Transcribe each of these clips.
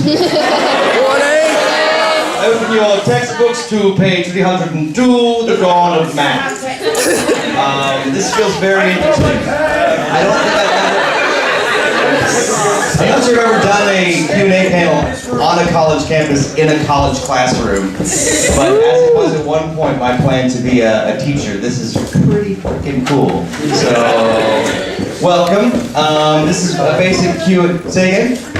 Open your textbooks to page 302, The Dawn of Man. This feels very interesting. I don't think I'm not sure if I've ever done a Q&A panel on a college campus in a college classroom, but as it was at one point my plan to be a teacher, this is pretty fucking cool. So, welcome. This is a basic Q&A. Say again?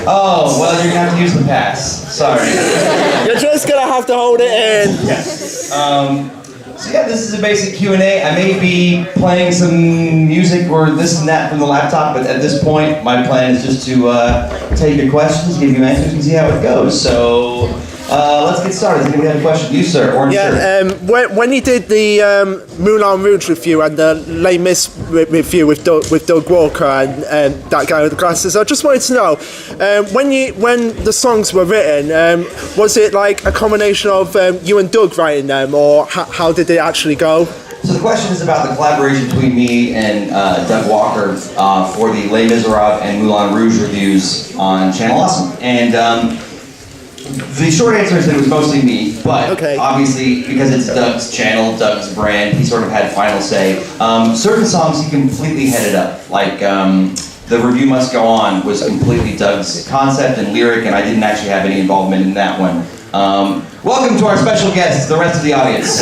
Oh, well, you're gonna have to use the pass. Sorry. You're just gonna have to hold it in. Yes. So yeah, this is a basic Q&A. I may be playing some music or this and that from the laptop, but at this point, my plan is just to take your questions, give you answers, and see how it goes. So let's get started. Does anybody have a question? You, sir. Orange shirt. When you did the Moulin Rouge review and the Les Mis review with Doug Walker and that guy with the glasses, I just wanted to know, when the songs were written, was it like a combination of you and Doug writing them, or how did it actually go? So the question is about the collaboration between me and Doug Walker for the Les Miserables and Moulin Rouge reviews on Channel Awesome. And the short answer is that it was mostly me, but obviously because it's Doug's channel, Doug's brand, he sort of had final say. Certain songs he completely headed up, like The Review Must Go On was completely Doug's concept and lyric, and I didn't actually have any involvement in that one. Welcome to our special guests, the rest of the audience.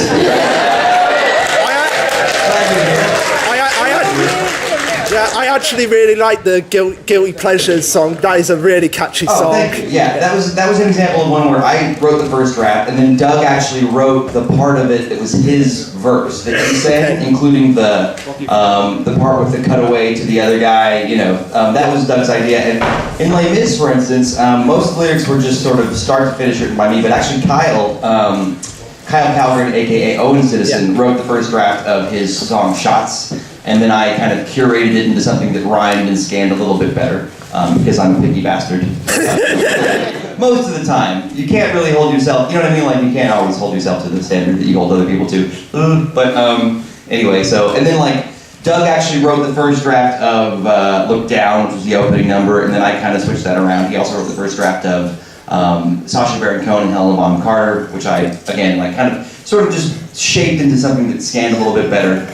I actually really like the Guilty Pleasures song. That is a really catchy song. Thank you. Yeah, that was an example of one where I wrote the first draft, and then Doug actually wrote the part of it that was his verse that he sang, including the part with the cutaway to the other guy. You know, that was Doug's idea. And in Les Mis, for instance, most of the lyrics were just sort of start to finish written by me, but actually Kyle Calvert, aka Owen Citizen, wrote the first draft of his song Shots. And then I kind of curated it into something that rhymed and scanned a little bit better, because I'm a picky bastard. Most of the time. You can't really hold yourself, you know what I mean? Like, you can't always hold yourself to the standard that you hold other people to. But anyway, so, and then like, Doug actually wrote the first draft of Look Down, which was the opening number, and then I kind of switched that around. He also wrote the first draft of Sacha Baron Cohen and Helena Bonham Carter, which I, again, like kind of, sort of just shaped into something that scanned a little bit better.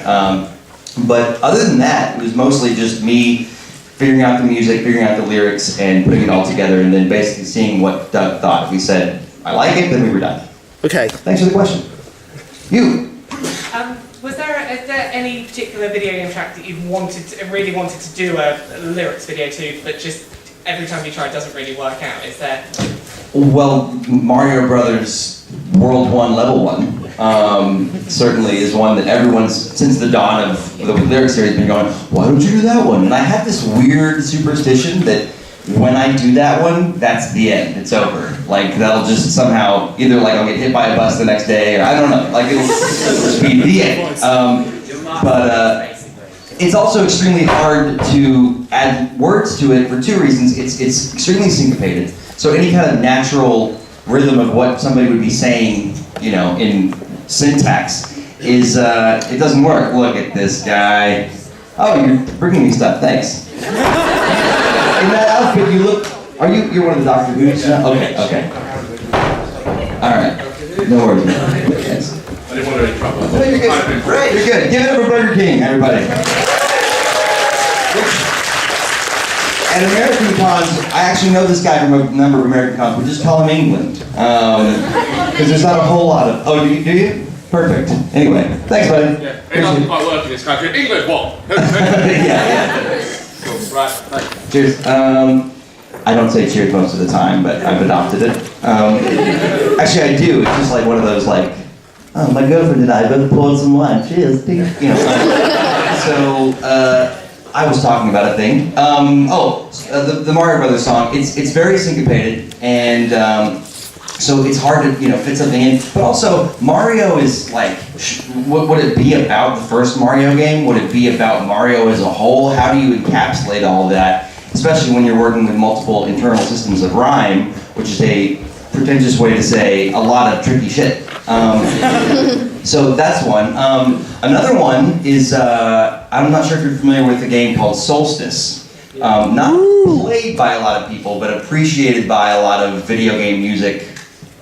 But other than that, it was mostly just me figuring out the music, figuring out the lyrics, and putting it all together, and then basically seeing what Doug thought. If he said, I like it, then we were done. Okay. Thanks for the question. You? Is there any particular video game track that you really wanted to do a lyrics video to, but just every time you try it doesn't really work out? Is there? Well, Mario Brothers World 1, Level 1. Certainly is one that everyone's, since the dawn of the lyric series, been going, why don't you do that one? And I have this weird superstition that when I do that one, that's the end, it's over. Like, that'll just somehow, either like I'll get hit by a bus the next day, or I don't know, like it'll just be the end. But it's also extremely hard to add words to it for two reasons. It's extremely syncopated, so any kind of natural rhythm of what somebody would be saying, you know, in syntax is, it doesn't work. Look at this guy. Oh, you're bringing me stuff, thanks. In that outfit, you look, you're one of the Dr. Who's? Okay. Alright, no worries. Thanks. I didn't want to trouble. No, you're good. Great, you're good. Give it up for Burger King, everybody. At American Cons, I actually know this guy from a number of American Cons. We just call him England. Because there's not a whole lot of... Oh, do you? Perfect. Anyway, thanks, buddy. Yeah, it doesn't quite work in this country. England, what? yeah. Cool. Right, thanks. Cheers. I don't say cheers most of the time, but I've adopted it. Actually, I do. It's just like one of those, like, oh, my girlfriend and I both poured some wine. Cheers. You know. I was talking about a thing. The Mario Brothers song. It's very syncopated, and so it's hard to fit something in. But also, Mario is like, what would it be about the first Mario game? Would it be about Mario as a whole? How do you encapsulate all of that? Especially when you're working with multiple internal systems of rhyme, which is a pretentious way to say a lot of tricky shit. So that's one. Another one is, I'm not sure if you're familiar with a game called Solstice. Not played by a lot of people, but appreciated by a lot of video game music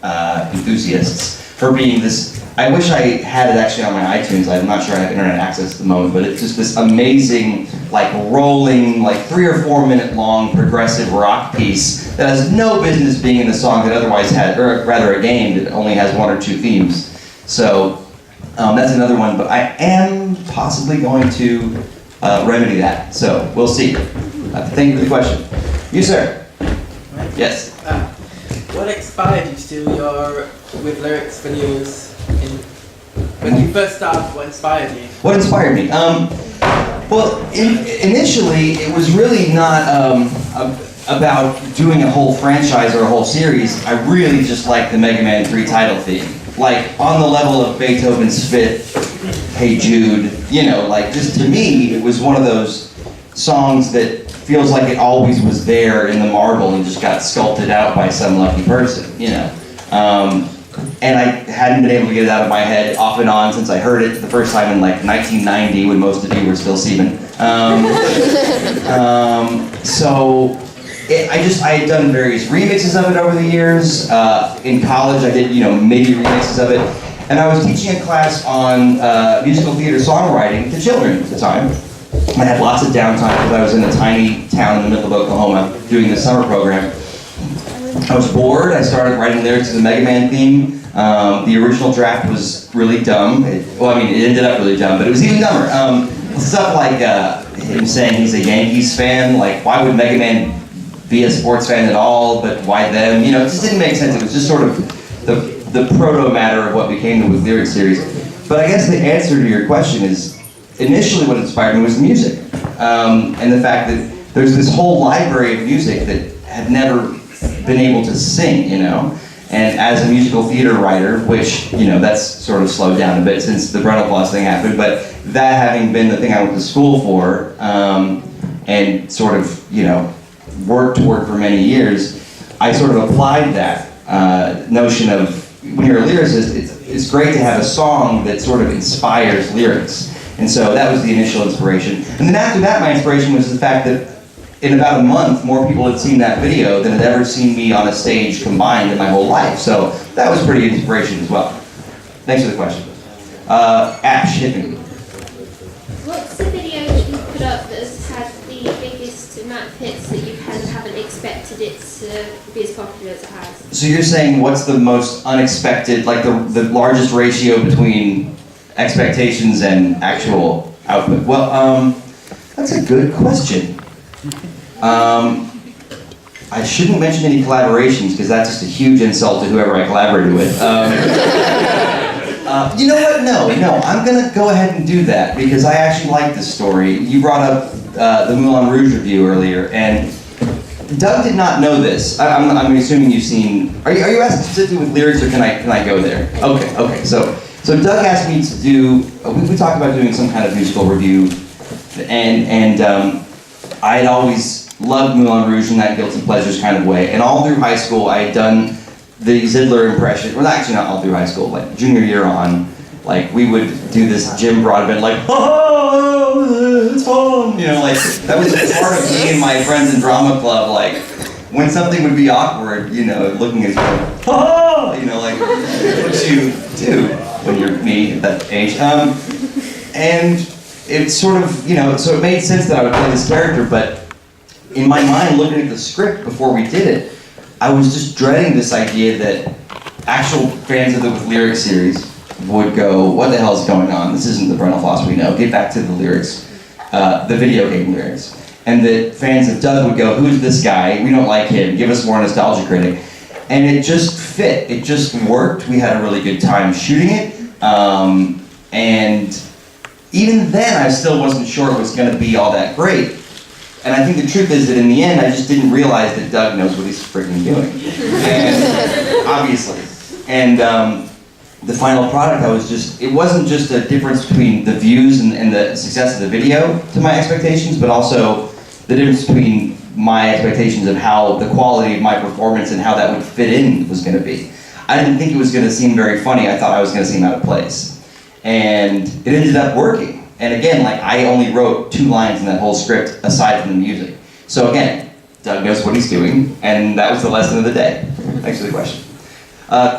enthusiasts for being this. I wish I had it actually on my iTunes. I'm not sure I have internet access at the moment, but it's just this amazing, like rolling, like 3 or 4 minute long progressive rock piece that has no business being in the song that otherwise had, or rather a game that only has 1 or 2 themes. So that's another one, but I am possibly going to remedy that. So we'll see. Thank you for the question. You, sir. Yes. What inspired you to do your with lyrics videos? When you first started, what inspired you? What inspired me? Well, initially, it was really not about doing a whole franchise or a whole series. I really just liked the Mega Man 3 title theme. Like, on the level of Beethoven's Fifth, Hey Jude, you know, like, just to me, it was one of those songs that feels like it always was there in the marble and just got sculpted out by some lucky person, you know. And I hadn't been able to get it out of my head off and on since I heard it the first time in like 1990 when most of you were still semen. So I had done various remixes of it over the years. In college I did, you know, MIDI remixes of it. And I was teaching a class on musical theater songwriting to children at the time. I had lots of downtime because I was in a tiny town in the middle of Oklahoma doing this summer program. I was bored. I started writing lyrics to the Mega Man theme. The original draft was really dumb. It ended up really dumb, but it was even dumber. Stuff like him saying he's a Yankees fan. Like, why would Mega Man be a sports fan at all? But why them? You know, it just didn't make sense. It was just sort of the proto matter of what became the With Lyrics series. But I guess the answer to your question is, initially what inspired me was the music. And the fact that there's this whole library of music that had never been able to sing, you know. And as a musical theater writer, which, you know, that's sort of slowed down a bit since the Brentlfloss thing happened, but that having been the thing I went to school for, and sort of, you know, worked toward for many years, I sort of applied that notion of, when you're a lyricist, it's great to have a song that sort of inspires lyrics. And so that was the initial inspiration. And then after that, my inspiration was the fact that in about a month, more people had seen that video than had ever seen me on a stage combined in my whole life. So that was pretty inspiration as well. Thanks for the question. Ash, hit me. What's the video that you put up that has had the biggest amount of hits that you haven't expected it to be as popular as it has? So you're saying what's the most unexpected, like the largest ratio between expectations and actual output? Well, that's a good question. I shouldn't mention any collaborations because that's just a huge insult to whoever I collaborated with. You know what? No, I'm gonna go ahead and do that because I actually like this story. You brought up the Moulin Rouge review earlier, and Doug did not know this. I'm assuming you've seen. Are you asking specifically with lyrics, or can I go there? Okay. So Doug asked me to do. We talked about doing some kind of musical review, and I had always loved Moulin Rouge in that guilty pleasures kind of way. And all through high school, I had done the Zidler impression. Well, actually not all through high school, like junior year on, like we would do this Jim Broadbent, like, oh, it's fun. You know, like that was part of me and my friends in drama club, like when something would be awkward, you know, looking at each other, oh, you know, like what you do when you're me at that age. And it's sort of, you know, so it made sense that I would play this character, but in my mind, looking at the script before we did it, I was just dreading this idea that actual fans of the With Lyrics series would go, what the hell is going on? This isn't the Brentlfloss we know. Get back to the lyrics, the video game lyrics. And that fans of Doug would go, who's this guy? We don't like him. Give us more Nostalgia Critic. And it just fit. It just worked. We had a really good time shooting it. And even then, I still wasn't sure it was going to be all that great. And I think the truth is that in the end, I just didn't realize that Doug knows what he's freaking doing. And obviously. And the final product, it wasn't just a difference between the views and the success of the video to my expectations, but also the difference between my expectations of how the quality of my performance and how that would fit in was going to be. I didn't think it was going to seem very funny. I thought I was going to seem out of place. And it ended up working. And again, like I only wrote 2 lines in that whole script aside from the music. So again, Doug knows what he's doing, and that was the lesson of the day. Thanks for the question.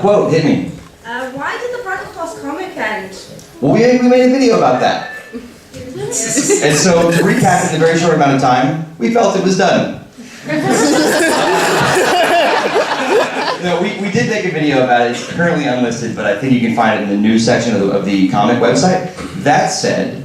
Quote, hit me. Why did the Brentlfloss comic end? Well, we made a video about that. And so, to recap in a very short amount of time, we felt it was done. No, we did make a video about it. It's currently unlisted, but I think you can find it in the news section of the comic website. That said,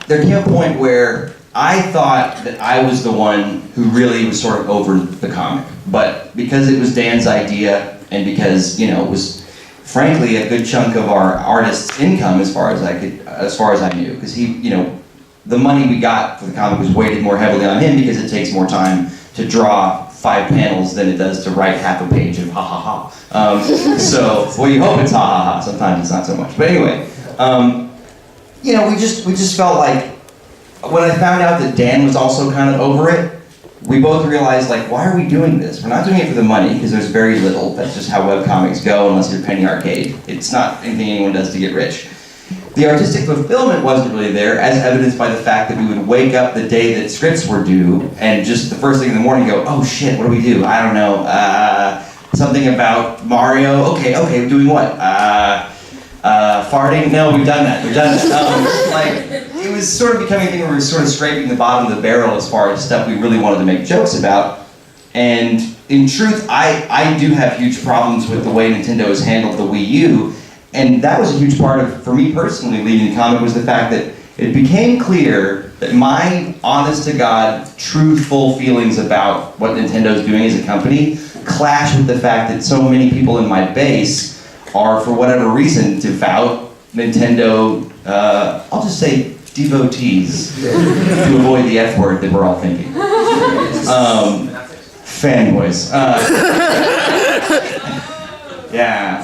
there came a point where I thought that I was the one who really was sort of over the comic. But because it was Dan's idea, and because, it was frankly a good chunk of our artist's income as far as I knew, because he, the money we got for the comic was weighted more heavily on him because it takes more time to draw 5 panels than it does to write half a page of ha ha ha. Well, you hope it's ha ha ha. Sometimes it's not so much. But anyway, we just felt like when I found out that Dan was also kind of over it, we both realized, like, why are we doing this? We're not doing it for the money, because there's very little. That's just how webcomics go, unless you're Penny Arcade. It's not anything anyone does to get rich. The artistic fulfillment wasn't really there, as evidenced by the fact that we would wake up the day that scripts were due, and just the first thing in the morning go, oh shit, what do we do? I don't know. Something about Mario? Okay, doing what? Farting? No, we've done that. It was sort of becoming a thing where we were sort of scraping the bottom of the barrel as far as stuff we really wanted to make jokes about. And in truth, I do have huge problems with the way Nintendo has handled the Wii U. And that was a huge part of, for me personally, leading the comic, was the fact that it became clear that my honest-to-God, truthful feelings about what Nintendo's doing as a company clash with the fact that so many people in my base are, for whatever reason, devout Nintendo, I'll just say devotees, to avoid the F word that we're all thinking. Fanboys. Yeah.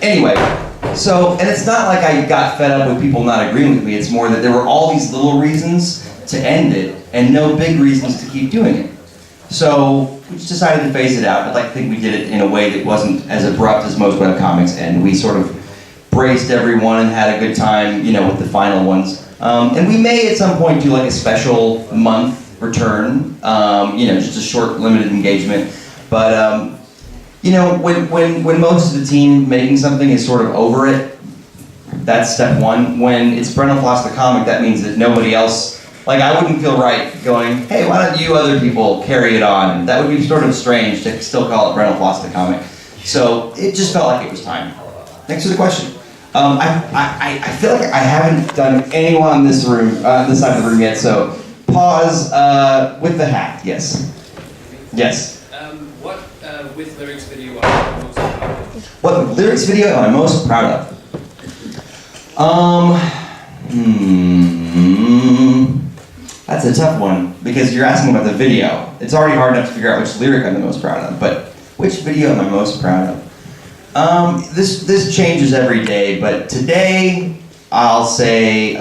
Anyway, and it's not like I got fed up with people not agreeing with me, it's more that there were all these little reasons to end it, and no big reasons to keep doing it. So, we just decided to phase it out. I'd like to think we did it in a way that wasn't as abrupt as most webcomics, and we sort of braced everyone and had a good time, with the final ones. And we may at some point do like a special month return, just a short, limited engagement. But, when most of the team making something is sort of over it, that's step one. When it's Brentlfloss the comic, that means that nobody else, I wouldn't feel right going, hey, why don't you other people carry it on? That would be sort of strange to still call it Brentlfloss the comic. So it just felt like it was time. Thanks for the question. I feel like I haven't done anyone on this side of the room yet, so pause with the hat, yes. Yes. What with lyrics video are you most proud of? What lyrics video am I most proud of? That's a tough one, because you're asking about the video. It's already hard enough to figure out which lyric I'm the most proud of, but which video am I most proud of? This changes every day, but today I'll say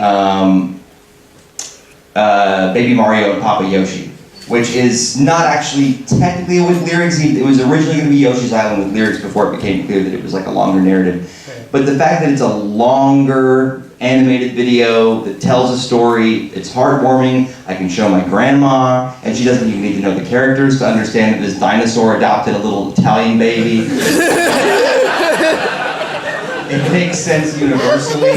Baby Mario and Papa Yoshi, which is not actually technically with lyrics. It was originally going to be Yoshi's Island with lyrics before it became clear that it was like a longer narrative. But the fact that it's a longer animated video that tells a story, it's heartwarming. I can show my grandma, and she doesn't even need to know the characters to understand that this dinosaur adopted a little Italian baby. It makes sense universally.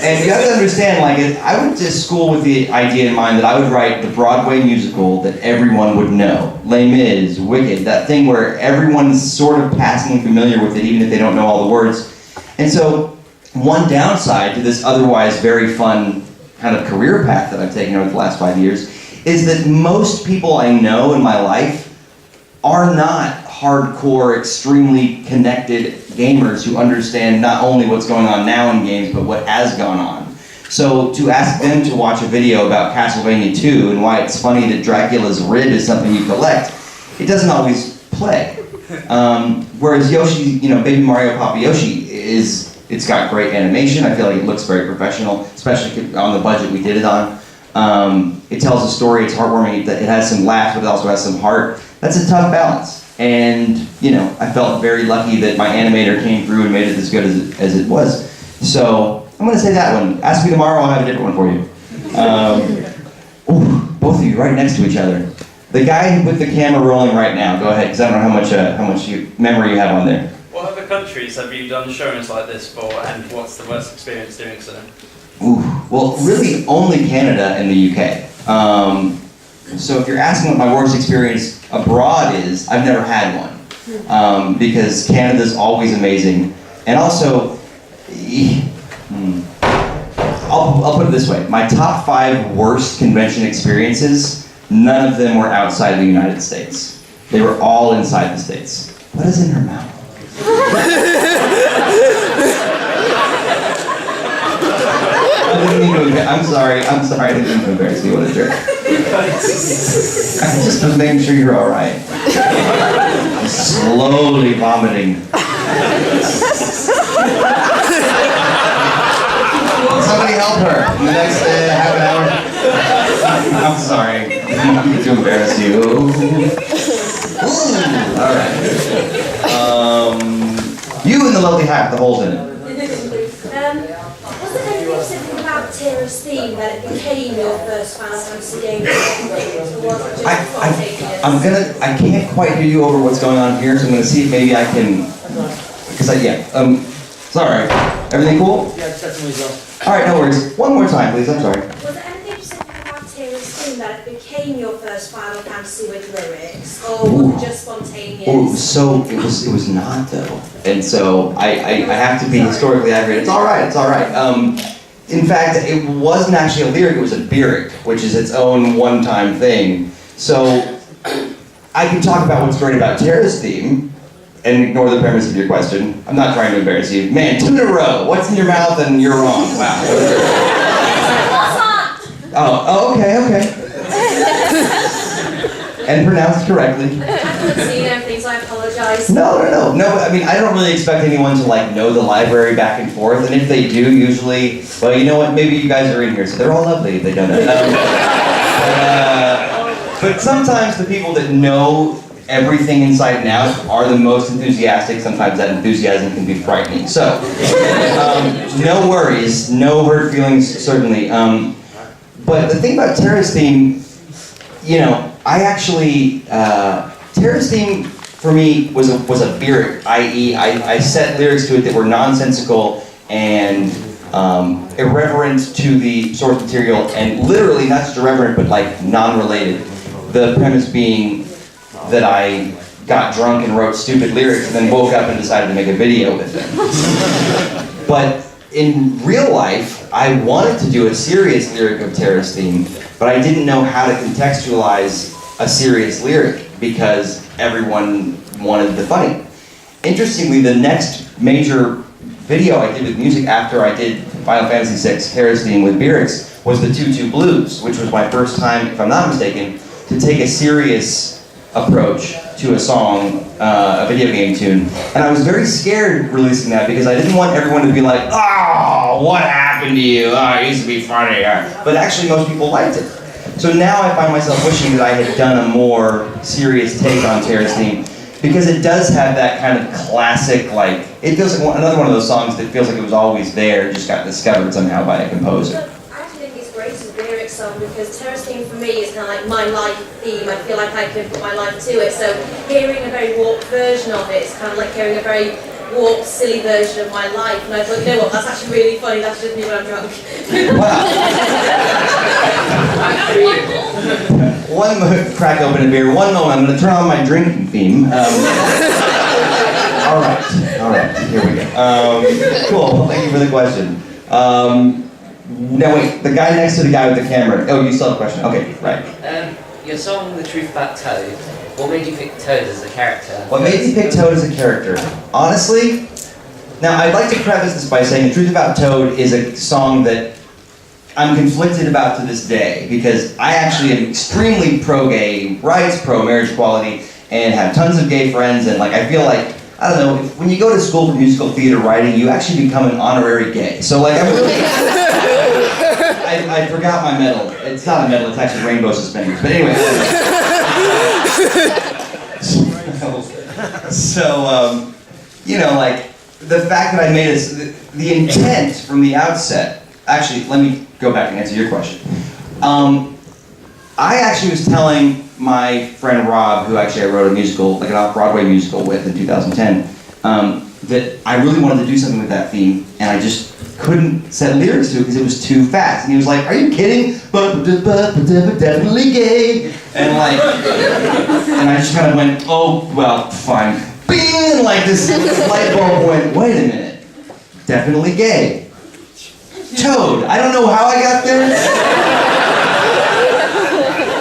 And you have to understand, I went to school with the idea in mind that I would write the Broadway musical that everyone would know. Les Mis, Wicked, that thing where everyone's sort of passingly familiar with it, even if they don't know all the words. And so, one downside to this otherwise very fun kind of career path that I've taken over the last 5 years is that most people I know in my life are not hardcore, extremely connected gamers who understand not only what's going on now in games, but what has gone on. So to ask them to watch a video about Castlevania 2 and why it's funny that Dracula's rib is something you collect, it doesn't always play. Whereas Yoshi, Baby Mario Papa Yoshi it's got great animation. I feel like it looks very professional, especially on the budget we did it on. It tells a story, it's heartwarming, it has some laughs, but it also has some heart. That's a tough balance. And, I felt very lucky that my animator came through and made it as good as it was. So, I'm gonna say that one. Ask me tomorrow, I'll have a different one for you. Ooh, both of you right next to each other. The guy with the camera rolling right now, go ahead, because I don't know how much memory you have on there. What other countries have you done shows like this for, and what's the worst experience doing so? Ooh, well, really only Canada and the UK. So if you're asking what my worst experience abroad is, I've never had one. Because Canada's always amazing. And also, I'll put it this way. My top 5 worst convention experiences, none of them were outside the United States. They were all inside the States. What is in her mouth? I didn't mean to I'm sorry, I didn't mean to embarrass you, what a jerk. I just was making sure you're alright. Slowly vomiting. Somebody help her in the next half an hour. I'm sorry, I didn't mean to embarrass you. Alright. You and the lovely hat, the holes in it. Was there anything specific about Tira's theme that it became your first Final Fantasy game? Or was it just spontaneous? I can't quite hear you over what's going on here, so I'm gonna see if maybe I can, sorry. Everything cool? Yeah, set the music off. Alright, no worries. One more time, please, I'm sorry. Was there anything specific about Tira's theme that it became your first Final Fantasy with lyrics? Or was it just spontaneous? Oh, so it was not though. And so I have to be historically accurate. It's alright. In fact, it wasn't actually a lyric, it was a lyric, which is its own one-time thing. So I can talk about what's great about Tara's theme and ignore the premise of your question. I'm not trying to embarrass you. Man, 2 in a row. What's in your mouth and you're wrong. Wow. Oh, okay. And pronounced correctly. I couldn't see everything, so I apologize. No, I mean, I don't really expect anyone to know the library back and forth, and if they do, usually, well, you know what, maybe you guys are in here, so they're all lovely if they don't know. But sometimes the people that know everything inside and out are the most enthusiastic. Sometimes that enthusiasm can be frightening. So, no worries, no hurt feelings, certainly. But the thing about Tara's theme, Tara's theme for me was a lyric, i.e. I set lyrics to it that were nonsensical and irreverent to the source material, and literally not just irreverent, but non-related. The premise being that I got drunk and wrote stupid lyrics and then woke up and decided to make a video with them. But in real life, I wanted to do a serious lyric of Tara's theme, but I didn't know how to contextualize a serious lyric because everyone wanted the funny. Interestingly, the next major video I did with music after I did Final Fantasy VI Tara's theme with lyrics was the Tutu Blues, which was my first time, if I'm not mistaken, to take a serious approach to a song, a video game tune. And I was very scared releasing that because I didn't want everyone to be like, oh, what happened to you? Oh, it used to be funny. But actually most people liked it. So now I find myself wishing that I had done a more serious take on Tara's theme because it does have that kind of classic, it feels like another one of those songs that feels like it was always there, just got discovered somehow by a composer. I actually think it's great as a lyric song because Tara's theme for me is kind of like my life theme. I feel like I can put my life to it. So hearing a very warped version of it is kind of like hearing a very warped, silly version of my life. And I thought, you know what, that's actually really funny. That's just me when I'm drunk. Wow. One crack open a beer. One moment, I'm going to turn on my drinking theme. All right, here we go. Cool, thank you for the question. Now wait, the guy next to the guy with the camera. Oh, you still have a question? Okay, right. Your song, The Truth About Toad, what made you pick Toad as a character? What made me pick Toad as a character? Honestly, now I'd like to preface this by saying The Truth About Toad is a song that I'm conflicted about to this day because I actually am extremely pro-gay rights, pro-marriage equality, and have tons of gay friends, and I feel like, I don't know, when you go to school for musical theater writing, you actually become an honorary gay. So I'm really... I forgot my medal. It's not a medal, it's actually rainbow suspenders. But anyway. the fact that I made the intent from the outset. Actually, let me go back and answer your question. I actually was telling my friend Rob, who actually I wrote a musical, like an off-Broadway musical with in 2010, that I really wanted to do something with that theme, and I just couldn't set lyrics to it because it was too fast. And he was like, "Are you kidding? But definitely gay." And like, and I just kind of went, "Oh well, fine." Bing! And like this light bulb went. Wait a minute, definitely gay. Toad. I don't know how I got there,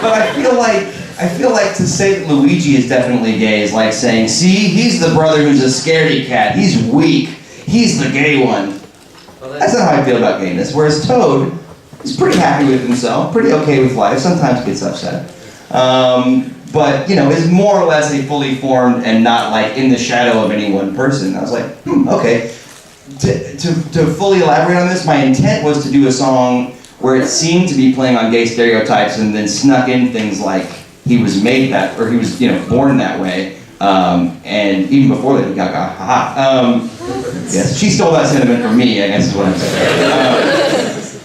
but I feel like to say that Luigi is definitely gay is like saying, "See, he's the brother who's a scaredy cat. He's weak. He's the gay one." That's not how I feel about gayness. Whereas Toad is pretty happy with himself, pretty okay with life, sometimes gets upset. But, you know, is more or less a fully formed and not like in the shadow of any one person. I was like, okay. To fully elaborate on this, my intent was to do a song where it seemed to be playing on gay stereotypes and then snuck in things like he was made that, or he was, you know, born that way. And even before that, he got haha. Yes, she stole that sentiment from me, I guess is what I'm saying.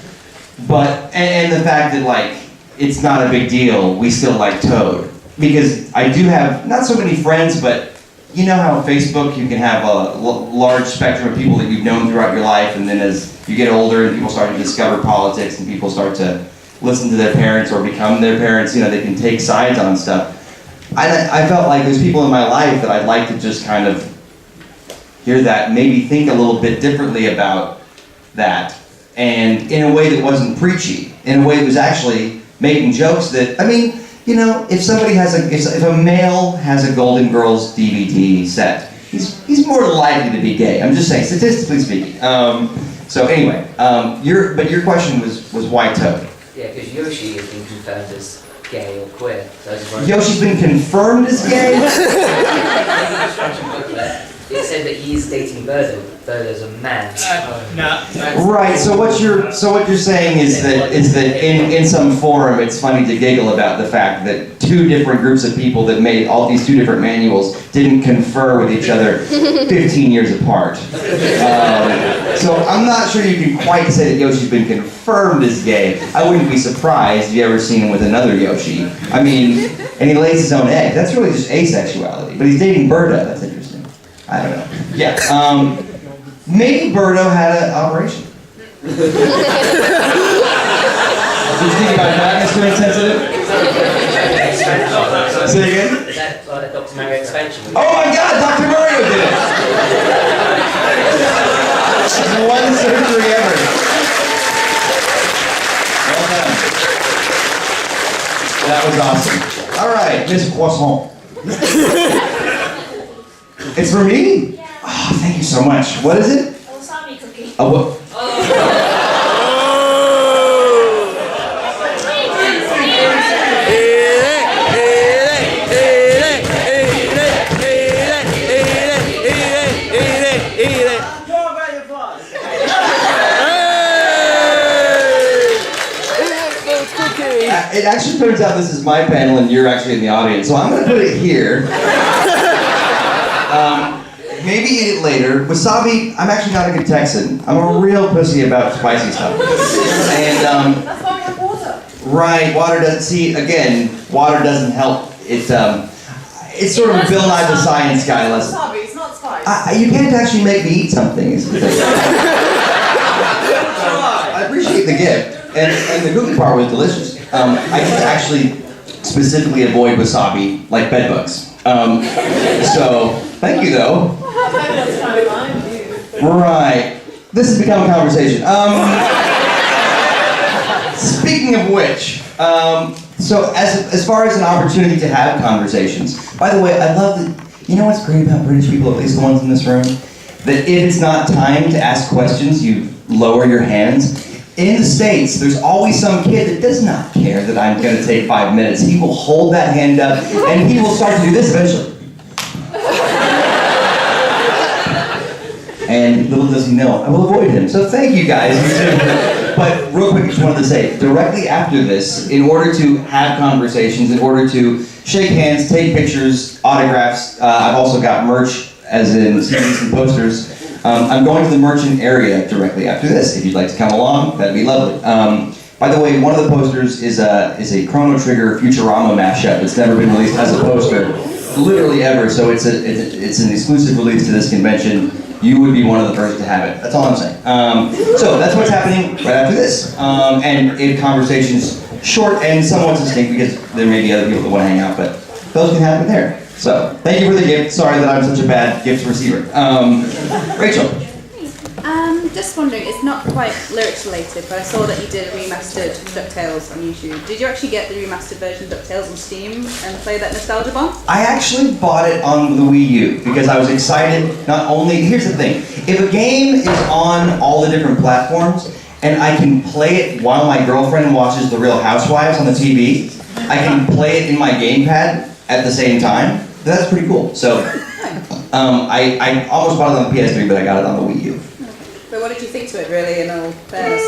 But, and the fact that, like, it's not a big deal, we still like Toad. Because I do have, not so many friends, but you know how on Facebook you can have a large spectrum of people that you've known throughout your life, and then as you get older and people start to discover politics and people start to listen to their parents or become their parents, you know, they can take sides on stuff. I felt like there's people in my life that I'd like to just kind of hear that, maybe think a little bit differently about that, and in a way that wasn't preachy, in a way that was actually making jokes that, I mean, you know, if somebody has if a male has a Golden Girls DVD set, he's more likely to be gay. I'm just saying, statistically speaking. So anyway, your question was why Toad? Yeah, because Yoshi has been confirmed as gay or queer. So I just wondered- Yoshi's been confirmed as gay? It said that he's dating Birdo. Birdo's a man. No. Right. So what you're saying is that in some forum it's funny to giggle about the fact that two different groups of people that made all these two different manuals didn't confer with each other 15 years apart. So I'm not sure you can quite say that Yoshi's been confirmed as gay. I wouldn't be surprised if you ever seen him with another Yoshi. I mean, and he lays his own egg. That's really just asexuality. But he's dating Birdo. That's interesting. I don't know. Yeah. Maybe Birdo had an operation. Did you think about that, Mr. Insensitive? Say again? Is that like a Dr. Mario expansion? Oh my God, Dr. Mario did it! One surgery ever. Well done. That was awesome. All right, Miss Croissant. It's for me? Oh, thank you so much. What is it? Wasabi cookie. Oh, what? It actually turns out this is my panel and you're actually in the audience, so I'm going to put it here. Maybe eat it later. Wasabi, I'm actually not a good Texan. I'm a real pussy about spicy stuff. And, That's why we have water. right, water doesn't, see, again, water doesn't help. It's sort of a Bill Nye the Science Guy lesson. Wasabi, it's not spice. You can't actually make me eat something. Is the thing. I appreciate the gift, and the cookie part was delicious. I used to actually specifically avoid wasabi like bedbugs. So thank you though. Right. This has become a conversation. Speaking of which, so as far as an opportunity to have conversations. By the way, I love that. You know what's great about British people, at least the ones in this room, that if it's not time to ask questions, you lower your hands. In the States, there's always some kid that does not care that I'm going to take 5 minutes. He will hold that hand up, and he will start to do this eventually. And little does he know, I will avoid him. So thank you guys. But real quick, I just wanted to say, directly after this, in order to have conversations, in order to shake hands, take pictures, autographs, I've also got merch, as in CDs and posters. I'm going to the merchant area directly after this. If you'd like to come along, that'd be lovely. By the way, one of the posters is a Chrono Trigger Futurama mashup. It's never been released as a poster, literally ever. So it's an exclusive release to this convention. You would be one of the first to have it. That's all I'm saying. So that's what's happening right after this. And in conversations, short and somewhat succinct, because there may be other people that want to hang out, but those can happen there. So thank you for the gift. Sorry that I'm such a bad gift receiver. Rachel. Just wondering, it's not quite lyrics related, but I saw that you did a remastered DuckTales on YouTube. Did you actually get the remastered version of DuckTales on Steam and play that nostalgia bomb? I actually bought it on the Wii U because I was excited. Not only, here's the thing, if a game is on all the different platforms and I can play it while my girlfriend watches The Real Housewives on the TV, I can play it in my gamepad at the same time, that's pretty cool. So I almost bought it on the PS3, but I got it on the Wii U. But what did you think to it, really, in all fairness?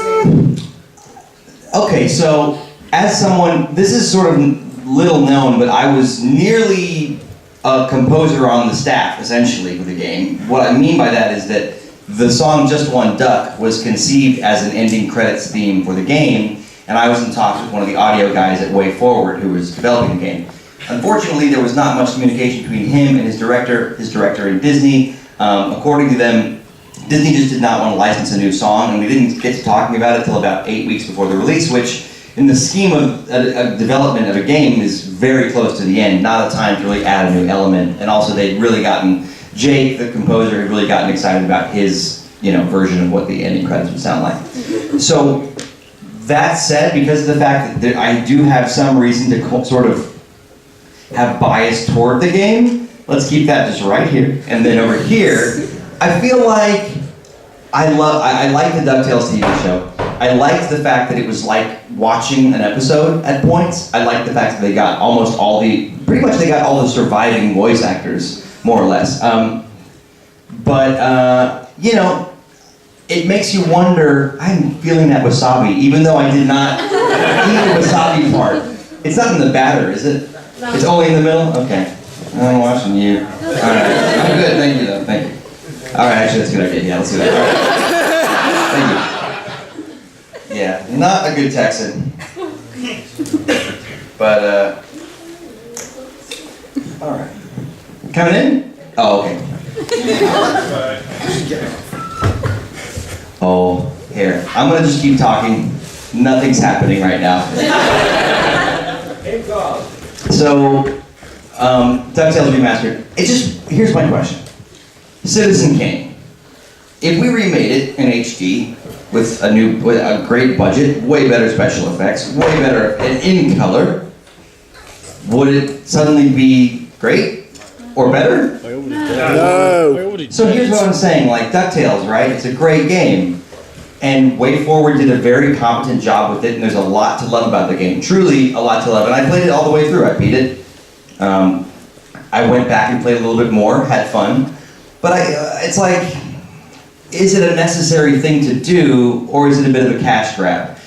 Okay, so as someone, this is sort of little known, but I was nearly a composer on the staff, essentially, for the game. What I mean by that is that the song Just One Duck was conceived as an ending credits theme for the game, and I was in talks with one of the audio guys at Way Forward who was developing the game. Unfortunately, there was not much communication between him and his director in Disney. According to them, Disney just did not want to license a new song, and we didn't get to talking about it until about 8 weeks before the release, which in the scheme of a development of a game is very close to the end, not a time to really add a new element. And also they'd really gotten, Jake, the composer, had really gotten excited about his version of what the ending credits would sound like. So that said, because of the fact that I do have some reason to sort of have bias toward the game, let's keep that just right here. And then over here, I feel like I like the DuckTales TV show. I liked the fact that it was like watching an episode at points. I liked the fact that they got pretty much they got all the surviving voice actors, more or less. It makes you wonder, I'm feeling that wasabi, even though I did not eat the wasabi part. It's not in the batter, is it? No. It's only in the middle? Okay. I'm watching you. All right. I'm good, thank you though, thank you. All right, actually, that's a good idea. Yeah, let's do that. All right. Thank you. Yeah, not a good Texan. But, all right. Coming in? Oh, okay. Oh, here. I'm gonna just keep talking. Nothing's happening right now. So, DuckTales Remastered. Here's my question. Citizen Kane. If we remade it in HD with a great budget, way better special effects, way better and in color, would it suddenly be great or better? No. So here's what I'm saying, like DuckTales, right? It's a great game. And Way Forward did a very competent job with it, and there's a lot to love about the game. Truly a lot to love. And I played it all the way through. I beat it. I went back and played a little bit more, had fun. But it's like, is it a necessary thing to do, or is it a bit of a cash grab?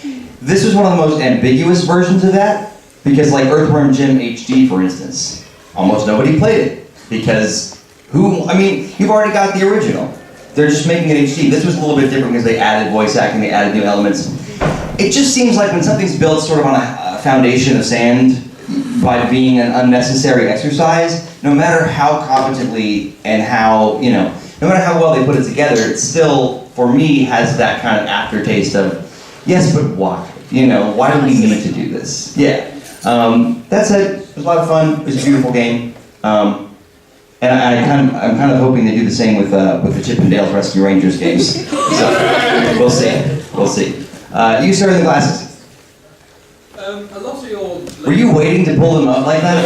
This was one of the most ambiguous versions of that, because like Earthworm Jim HD, for instance, almost nobody played it, because you've already got the original. They're just making it HD. This was a little bit different because they added voice acting, they added new elements. It just seems like when something's built sort of on a foundation of sand, by being an unnecessary exercise, no matter how competently and how, no matter how well they put it together, it still, for me, has that kind of aftertaste of, yes, but why? Why do we need to do this? Yeah. That said, it was a lot of fun. It was a beautiful game. And I'm kind of hoping they do the same with the Chip and Dale's Rescue Rangers games. So, we'll see. We'll see. You, sir, in the glasses. A lot of your... Were you waiting to pull them up like that?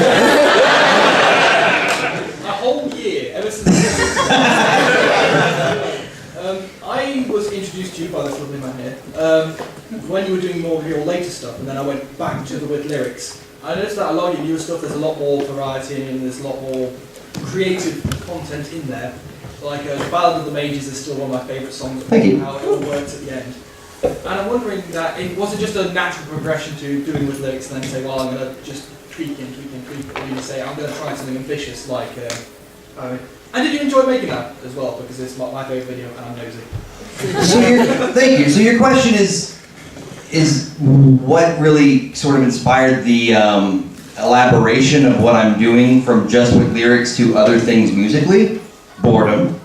A whole year, ever since... I was introduced to you by this lovely man here, when you were doing more of your later stuff, and then I went back to the with lyrics. I noticed that a lot of your newer stuff, there's a lot more variety and there's a lot more creative content in there. Like Ballad of the Mages is still one of my favourite songs. Thank you. How it all works at the end. And I'm wondering that was it just a natural progression to doing with lyrics and then say, well, I'm going to just tweak, or you say, I'm going to try something ambitious like And did you enjoy making that as well? Because it's my favourite video and I'm nosy. Thank you. So your question is what really sort of inspired the elaboration of what I'm doing from just with lyrics to other things musically? Boredom.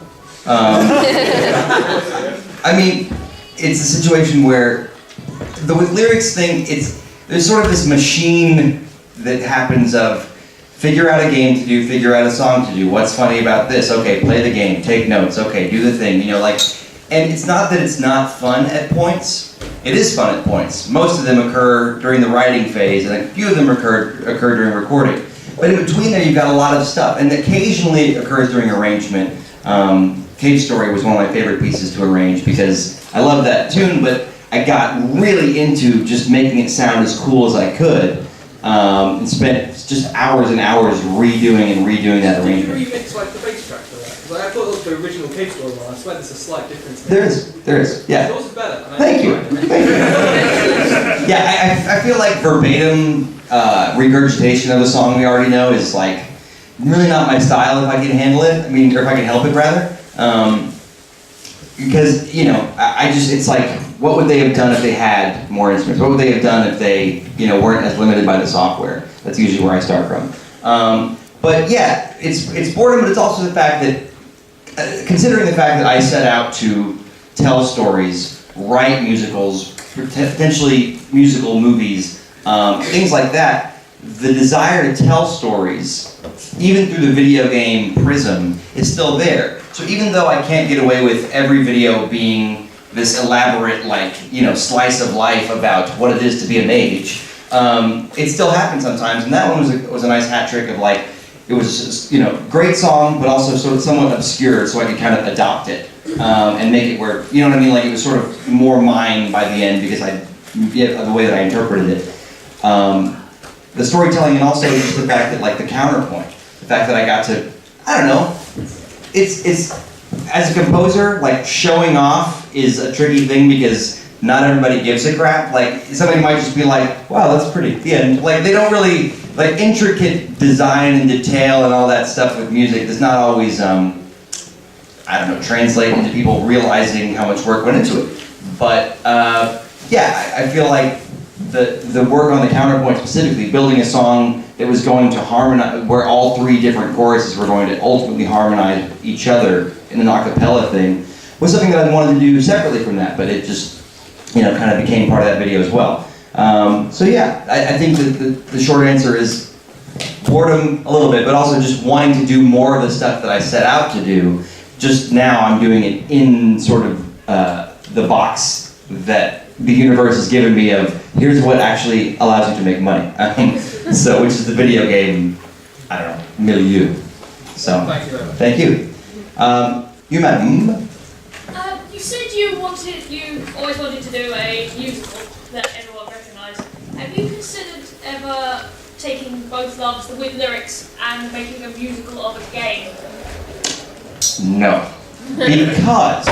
I mean, it's a situation where the with lyrics thing, there's sort of this machine that happens of figure out a game to do, figure out a song to do. What's funny about this? Okay, play the game, take notes. Okay, do the thing. You know, like, and it's not that it's not fun at points. It is fun at points. Most of them occur during the writing phase, and a few of them occur during recording. But in between there, you've got a lot of stuff, and occasionally it occurs during arrangement. Cave Story was one of my favorite pieces to arrange because I love that tune, but I got really into just making it sound as cool as I could, and spent just hours and hours redoing that Did arrangement. you remix like the bass track for that? Because I thought it was the original Cave Story one. I swear there's a slight difference. There is, yeah. Yours is better. and I Thank you. enjoyed it. Thank you. Yeah, I feel like verbatim regurgitation of the song we already know is like really not my style if I can handle it. I mean, or if I can help it rather. Because, you know, it's like, what would they have done if they had more instruments? What would they have done if they, you know, weren't as limited by the software? That's usually where I start from. But yeah, it's boredom, but it's also the fact that, considering the fact that I set out to tell stories, write musicals, potentially musical movies, things like that, the desire to tell stories, even through the video game prism, is still there. So even though I can't get away with every video being this elaborate, like, you know, slice of life about what it is to be a mage, it still happens sometimes, and that one was a nice hat trick of like, it was just, you know, great song, but also sort of somewhat obscure, so I could kind of adopt it and make it where, you know what I mean, like it was sort of more mine by the end because the way that I interpreted it. The storytelling, and also just the fact that, like, the counterpoint, the fact that I got to, I don't know, it's as a composer, like, showing off is a tricky thing because not everybody gives a crap. Like, somebody might just be like, wow, that's pretty, the end. Like, they don't really, like, intricate design and detail and all that stuff with music does not always, I don't know, translate into people realizing how much work went into it. But, yeah, I feel like the work on the counterpoint specifically, building a song that was going to harmonize, where all three different choruses were going to ultimately harmonize each other in an a cappella thing, was something that I wanted to do separately from that, but it just, you know, kind of became part of that video as well. So yeah, I think that the short answer is boredom a little bit, but also just wanting to do more of the stuff that I set out to do. Just now I'm doing it in sort of the box that the universe has given me of, here's what actually allows you to make money. So, which is the video game, I don't know, milieu. So, Thank you very much. thank you. You, madam? You said you always wanted to do a musical that everyone recognised. Have you considered ever taking both loves, with lyrics, and making a musical of a game? No. Because,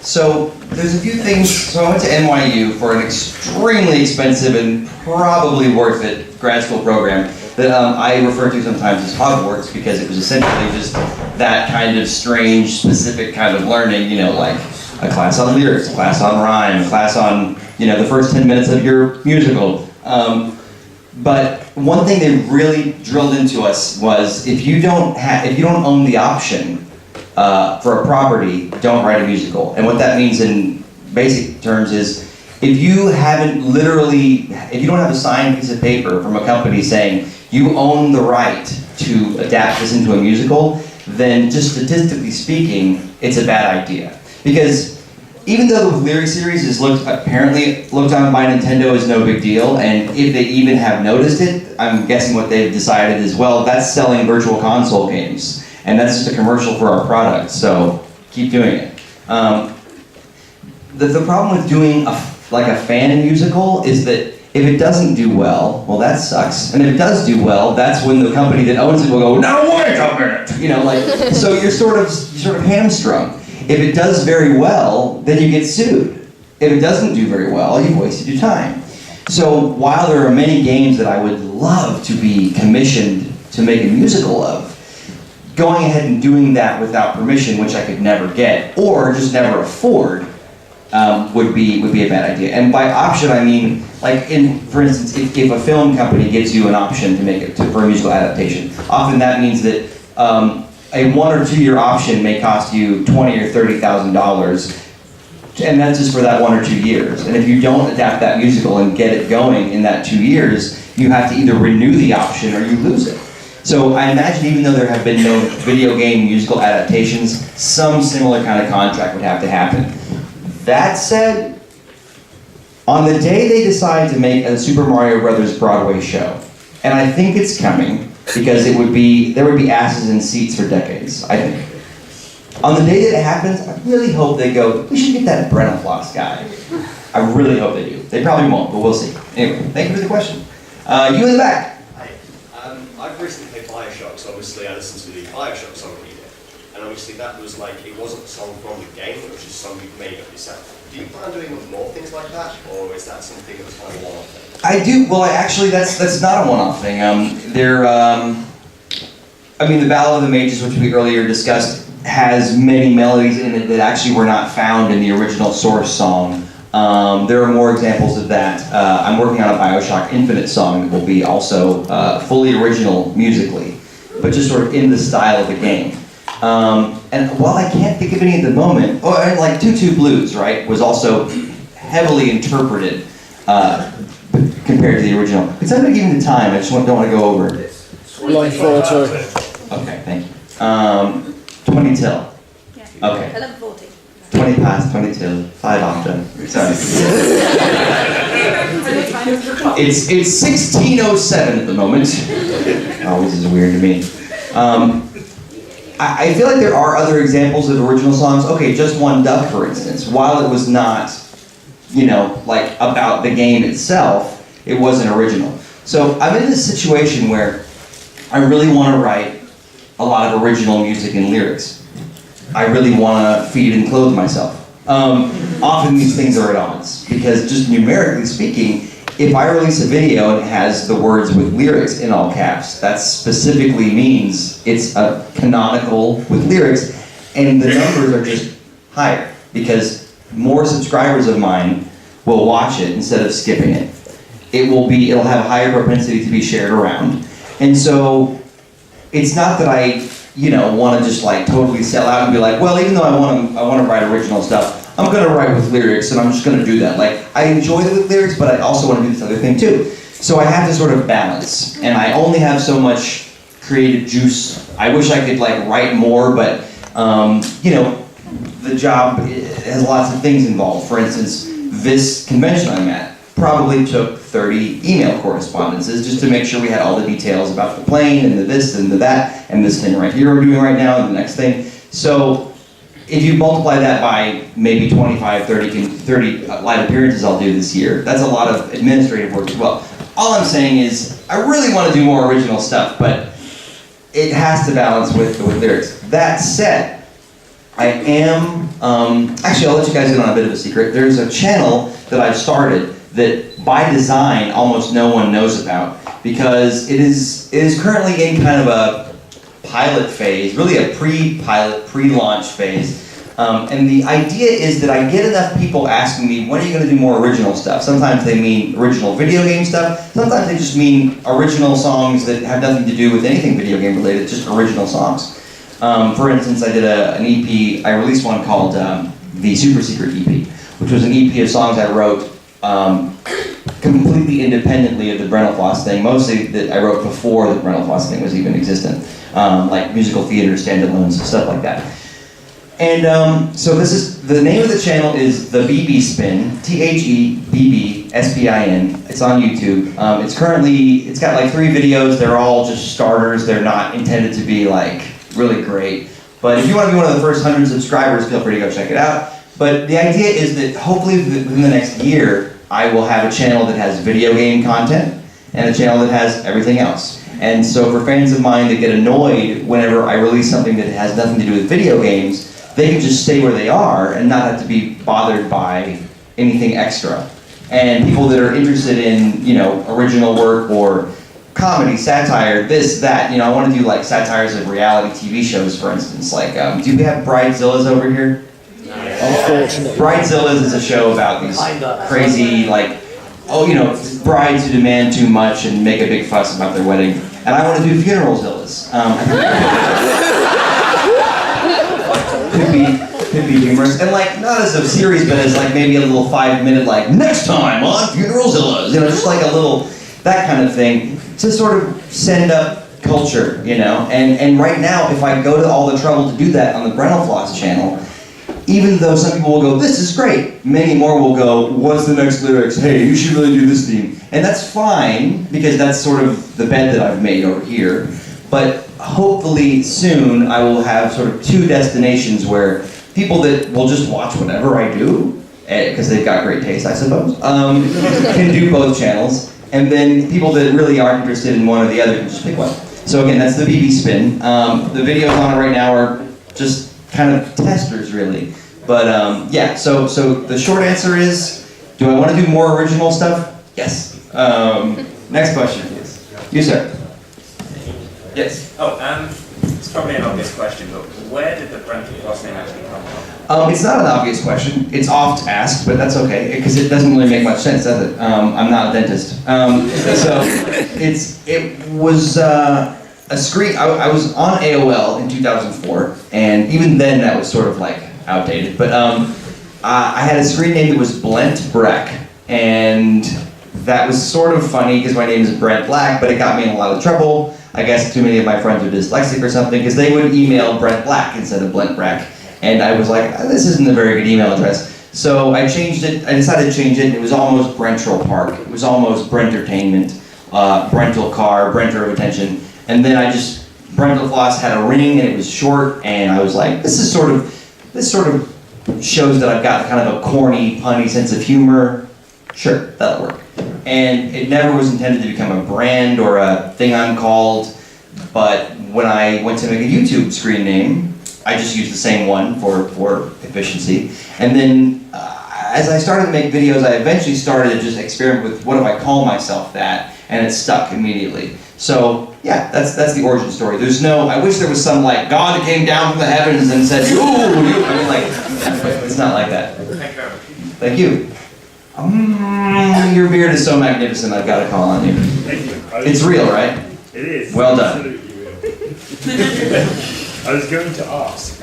so there's a few things. So I went to NYU for an extremely expensive and probably worth it grad school program that I refer to sometimes as Hogwarts because it was essentially just that kind of strange, specific kind of learning, you know, like a class on lyrics, a class on rhyme, a class on, you know, the first 10 minutes of your musical. But one thing they really drilled into us was if you don't own the option for a property, don't write a musical. And what that means in basic terms is if you don't have a signed piece of paper from a company saying you own the right to adapt this into a musical, then just statistically speaking, it's a bad idea. Because even though the lyric series is apparently looked on by Nintendo as no big deal, and if they even have noticed it, I'm guessing what they've decided is, well, that's selling virtual console games. And that's just a commercial for our product, so keep doing it. The problem with doing a fan musical is that if it doesn't do well that sucks. And if it does do well, that's when the company that owns it will go, now wait a minute! You know, like, so you're sort of hamstrung. If it does very well, then you get sued. If it doesn't do very well, you've wasted your time. So while there are many games that I would love to be commissioned to make a musical of, going ahead and doing that without permission, which I could never get, or just never afford, would be a bad idea. And by option, I mean, like for instance, if a film company gives you an option to make it for a musical adaptation, often that means that a 1 or 2 year option may cost you $20,000 or $30,000, and that's just for that 1 or 2 years. And if you don't adapt that musical and get it going in that 2 years, you have to either renew the option or you lose it. So I imagine even though there have been no video game musical adaptations, some similar kind of contract would have to happen. That said, on the day they decide to make a Super Mario Brothers Broadway show, and I think it's coming, because there would be asses in seats for decades, I think. On the day that it happens, I really hope they go, we should get that Brentlfloss guy. I really hope they do. They probably won't, but we'll see. Anyway, thank you for the question. You in the back. Hi. I've recently played Bioshock, so obviously I listened to the Bioshock song read it. And obviously that was like, it wasn't a song from the game, it was just a song you made up yourself. Do you plan on doing more things like that, or is that something that's kind of a one-off thing? I do. Well, actually, that's not a one-off thing. I mean, the Ballad of the Mages, which we earlier discussed, has many melodies in it that actually were not found in the original source song. There are more examples of that. I'm working on a Bioshock Infinite song that will be also fully original musically, but just sort of in the style of the game. And while I can't think of any at the moment, and like Tutu Blues, right, was also heavily interpreted compared to the original. Could somebody give me the time? I just don't want to go over it. Line 42. Okay, thank you. 20 till. Yeah. Okay. 11:40. 20 past, 20 till, 5 after. Sorry. It's 16:07 at the moment. Always is weird to me. I feel like there are other examples of original songs. Okay, Just One Duck, for instance. While it was not, like about the game itself, it wasn't original. So I'm in this situation where I really want to write a lot of original music and lyrics. I really want to feed and clothe myself. Often these things are at odds, because just numerically speaking, if I release a video and it has the words with lyrics in all caps, that specifically means it's a canonical with lyrics, and the numbers are just higher, because more subscribers of mine will watch it instead of skipping it. It'll have a higher propensity to be shared around. And so, it's not that I, want to just like totally sell out and be like, well, even though I want to write original stuff, I'm going to write with lyrics, and I'm just going to do that. Like, I enjoy it with lyrics, but I also want to do this other thing too. So I have to sort of balance, and I only have so much creative juice. I wish I could like write more, but the job has lots of things involved. For instance, this convention I'm at probably took 30 email correspondences just to make sure we had all the details about the plane and the this and the that and this thing right here we're doing right now and the next thing. So if you multiply that by maybe 25, 30 live appearances I'll do this year, that's a lot of administrative work as well. All I'm saying is I really want to do more original stuff, but it has to balance with lyrics. That said, I am, actually I'll let you guys in on a bit of a secret. There's a channel that I've started that by design almost no one knows about, because it is currently in kind of a pilot phase, really a pre-pilot, pre-launch phase. And the idea is that I get enough people asking me, when are you going to do more original stuff? Sometimes they mean original video game stuff. Sometimes they just mean original songs that have nothing to do with anything video game related, just original songs. For instance, I did an EP, I released one called the Super Secret EP, which was an EP of songs I wrote completely independently of the Brentlfloss thing, mostly that I wrote before the Brentlfloss thing was even existent, like musical theater, standalones, stuff like that. And so the name of the channel is The BB Spin, THEBBSPIN. It's on YouTube. It's got like 3 videos. They're all just starters. They're not intended to be like really great. But if you want to be one of the first 100 subscribers, feel free to go check it out. But the idea is that hopefully within the next year, I will have a channel that has video game content and a channel that has everything else. And so for fans of mine that get annoyed whenever I release something that has nothing to do with video games, they can just stay where they are and not have to be bothered by anything extra. And people that are interested in, original work or comedy, satire, this, that. You know, I want to do like satires of reality TV shows, for instance. Like, do we have Bridezillas over here? Unfortunately. Bridezillas is a show about these crazy, like, brides who demand too much and make a big fuss about their wedding. And I want to do Funeralzillas. Could be humorous, and like not as a series, but as like maybe a little 5-minute like next time on Funeralzillas, just like a little that kind of thing to sort of send up culture, And right now, if I go to all the trouble to do that on the Brentlfloss channel, even though some people will go, this is great, many more will go, what's the next lyrics? Hey, you should really do this theme, and that's fine because that's sort of the bed that I've made over here. But hopefully soon I will have sort of 2 destinations where people that will just watch whatever I do, because they've got great taste, I suppose, can do both channels. And then people that really aren't interested in one or the other can just pick one. So again, that's the BB Spin. The videos on it right now are just kind of testers, really. But yeah, so the short answer is, do I want to do more original stuff? Yes. Next question, please. You, sir. Yes. It's probably an obvious question, but where did the Brentlfloss name actually come from? It's not an obvious question. It's oft asked, but that's okay, because it doesn't really make much sense, does it? I'm not a dentist. So it was a screen. I was on AOL in 2004, and even then that was sort of like outdated. But I had a screen name that was Blent Breck, and that was sort of funny because my name is Brent Black, but it got me in a lot of trouble. I guess too many of my friends are dyslexic or something, because they would email Brent Black instead of Blent Brack. And I was like, this isn't a very good email address. So I changed it, I decided to change it, and it was almost Brentrel Park. It was almost Brentertainment, Brental Car, Brenter of Attention. And then Brentlfloss had a ring and it was short, and I was like, this sort of shows that I've got kind of a corny, punny sense of humor. Sure, that'll work. And it never was intended to become a brand or a thing I'm called, but when I went to make a YouTube screen name, I just used the same one for efficiency. And then as I started to make videos, I eventually started to just experiment with what do I call myself that, and it stuck immediately. So yeah, that's the origin story. There's no, I wish there was some like God that came down from the heavens and said, ooh, I mean like, it's not like that. Thank you. Your beard is so magnificent, I've got to call on you. Thank you. It's real, right? It is. Well done. Absolutely real. I was going to ask,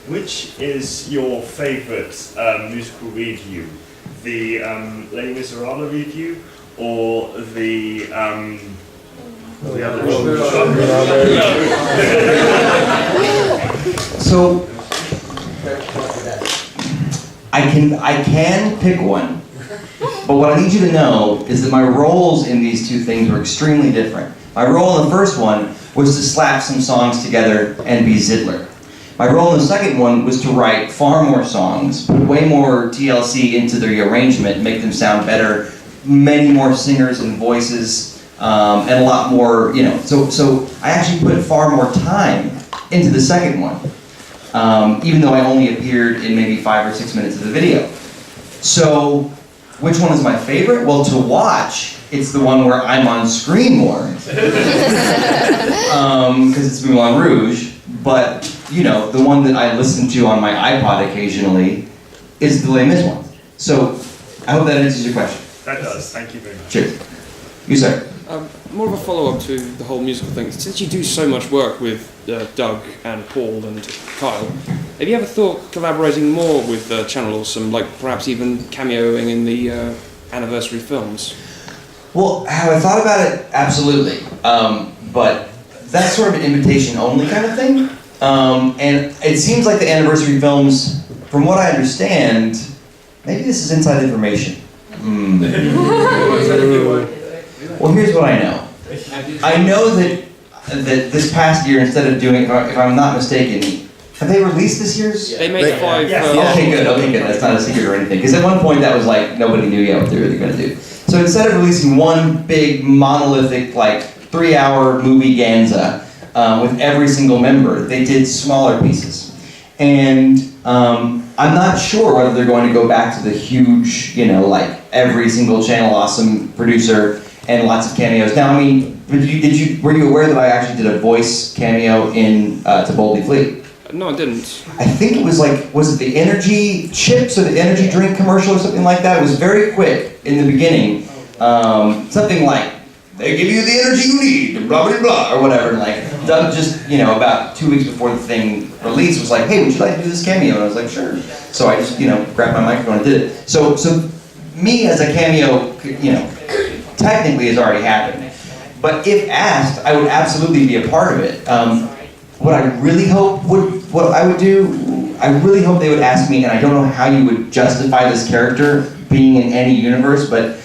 which is your favourite musical review? The Les Miserables review, or the other one? So I can pick one. But what I need you to know is that my roles in these 2 things were extremely different. My role in the first one was to slap some songs together and be Zidler. My role in the second one was to write far more songs, put way more TLC into the arrangement, make them sound better, many more singers and voices, and a lot more, So I actually put far more time into the second one, even though I only appeared in maybe 5 or 6 minutes of the video. So, which one is my favorite? Well, to watch, it's the one where I'm on screen more. Because it's Moulin Rouge. But, the one that I listen to on my iPod occasionally is the Les Mis one. So, I hope that answers your question. That does. Thank you very much. Cheers. You, sir. More of a follow-up to the whole musical thing. Since you do so much work with Doug and Paul and Kyle, have you ever thought collaborating more with the channel or some, like perhaps even cameoing in the anniversary films? Well, have I thought about it? Absolutely. But that's sort of an invitation-only kind of thing. And it seems like the anniversary films, from what I understand, maybe this is inside information. Well, here's what I know. I know that this past year, instead of doing, if I'm not mistaken, have they released this year's? They made 5. Okay, good. That's not a secret or anything. Because at one point that was like, nobody knew yet what they were really going to do. So instead of releasing one big monolithic, like 3-hour movie Ganza with every single member, they did smaller pieces. And I'm not sure whether they're going to go back to the huge, like every single channel awesome producer and lots of cameos. Now, I mean, Were you aware that I actually did a voice cameo in To Boldly Flee? No, I didn't. I think it was like, was it the energy chips or the energy drink commercial or something like that? It was very quick in the beginning. Something like, they give you the energy you need, blah, blah, blah, or whatever. And like, Doug just, about 2 weeks before the thing released was like, hey, would you like to do this cameo? And I was like, sure. So I just, grabbed my microphone and did it. So me as a cameo, technically has already happened. But if asked, I would absolutely be a part of it. What I really hope I really hope they would ask me, and I don't know how you would justify this character being in any universe, but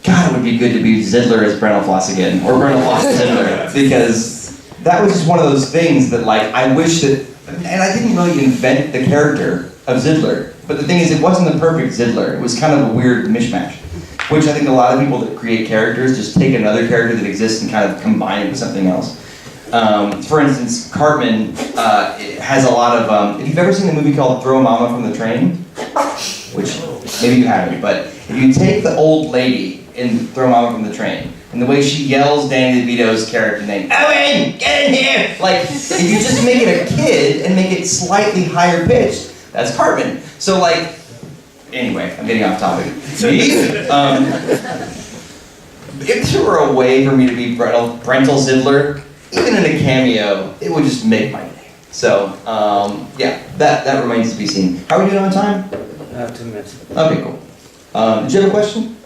God, it would be good to be Zidler as Brentlfloss again, or Brentlfloss as Zidler, because that was just one of those things that, like, I wish that, and I didn't really invent the character of Zidler, but the thing is, it wasn't the perfect Zidler. It was kind of a weird mishmash, which I think a lot of people that create characters just take another character that exists and kind of combine it with something else. For instance, Cartman has a lot of, if you've ever seen the movie called Throw Mama from the Train, which maybe you haven't, but if you take the old lady in Throw Mama from the Train, and the way she yells Danny DeVito's character name, Owen, get in here! Like, if you just make it a kid and make it slightly higher pitched, that's Cartman. So like, anyway, I'm getting off topic. If there were a way for me to be Brentel Zidler, even in a cameo, it would just make my day. So, yeah, that remains to be seen. How are we doing on time? 2 minutes. Okay, cool. Did you have a question?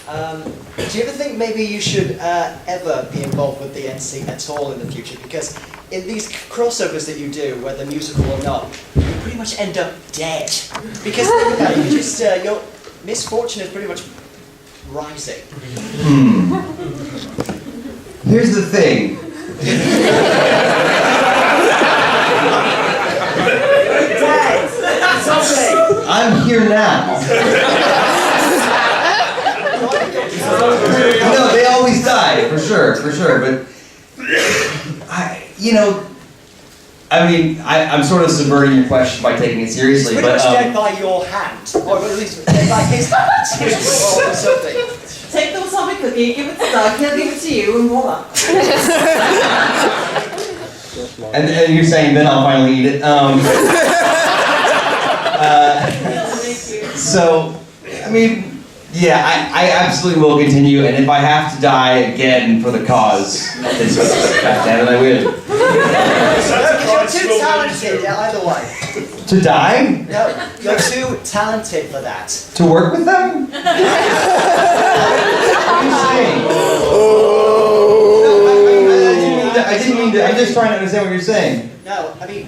Do you ever think maybe you should ever be involved with the NC at all in the future? Because in these crossovers that you do, whether musical or not, you pretty much end up dead. Because think about it, you just, your misfortune is pretty much rising. Here's the thing. I'm here now. No, they always die, for sure, but I'm sort of subverting your question by taking it seriously, It's pretty much dead by your hand, or at least dead by his hand, or something. Take the atomic cookie, give it to Doug, he'll give it to you, and voila. And you're saying then I'll finally eat it. Yeah, I absolutely will continue, and if I have to die again for the cause, goddammit, I will. You're too talented either way. To die? No, you're too talented for that. To work with them? What are you saying? I didn't mean to, I'm just trying to understand what you're saying. No, I mean,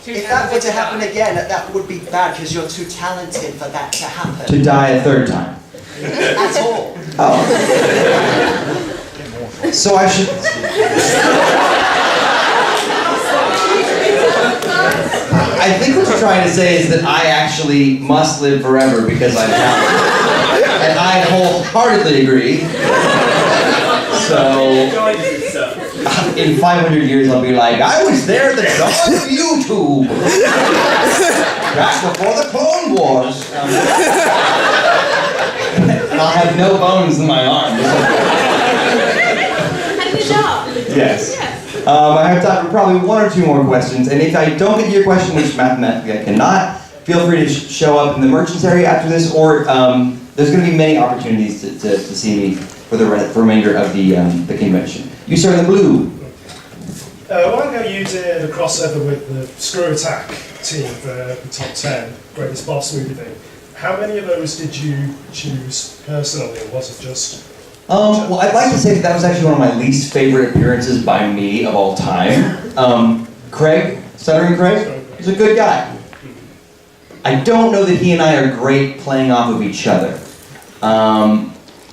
if that were to happen again, that would be bad because you're too talented for that to happen. To die a third time. At all. Oh. So I should... I think what you're trying to say is that I actually must live forever because I'm talented. And I wholeheartedly agree. So, in 500 years I'll be like, I was there at the dawn of YouTube. Back before the Clone Wars. And I'll have no bones in my arms. And good job. Yes. I have time for probably one or two more questions, and if I don't get to your question, which mathematically I cannot, feel free to show up in the merchants area after this, or there's going to be many opportunities to see me for the remainder of the convention. You sir in the blue. A while ago you did a crossover with the Screw Attack team for the top 10 Greatest Boss movie thing. How many of those did you choose personally, or was it just... Well, I'd like to say that was actually one of my least favorite appearances by me of all time. Craig, Stuttering Craig, he's a good guy. I don't know that he and I are great playing off of each other.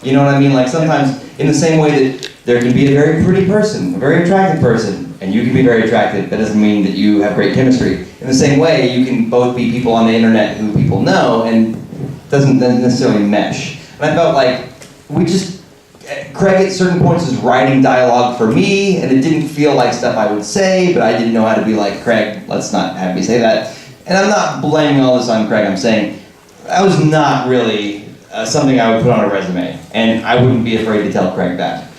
You know what I mean? Like sometimes, in the same way that there can be a very pretty person, a very attractive person, and you can be very attractive, that doesn't mean that you have great chemistry. In the same way, you can both be people on the internet who people know, and doesn't necessarily mesh. And I felt like Craig at certain points was writing dialogue for me, and it didn't feel like stuff I would say, but I didn't know how to be like, Craig, let's not have me say that. And I'm not blaming all this on Craig, I'm saying I was not really something I would put on a resume, and I wouldn't be afraid to tell Craig that.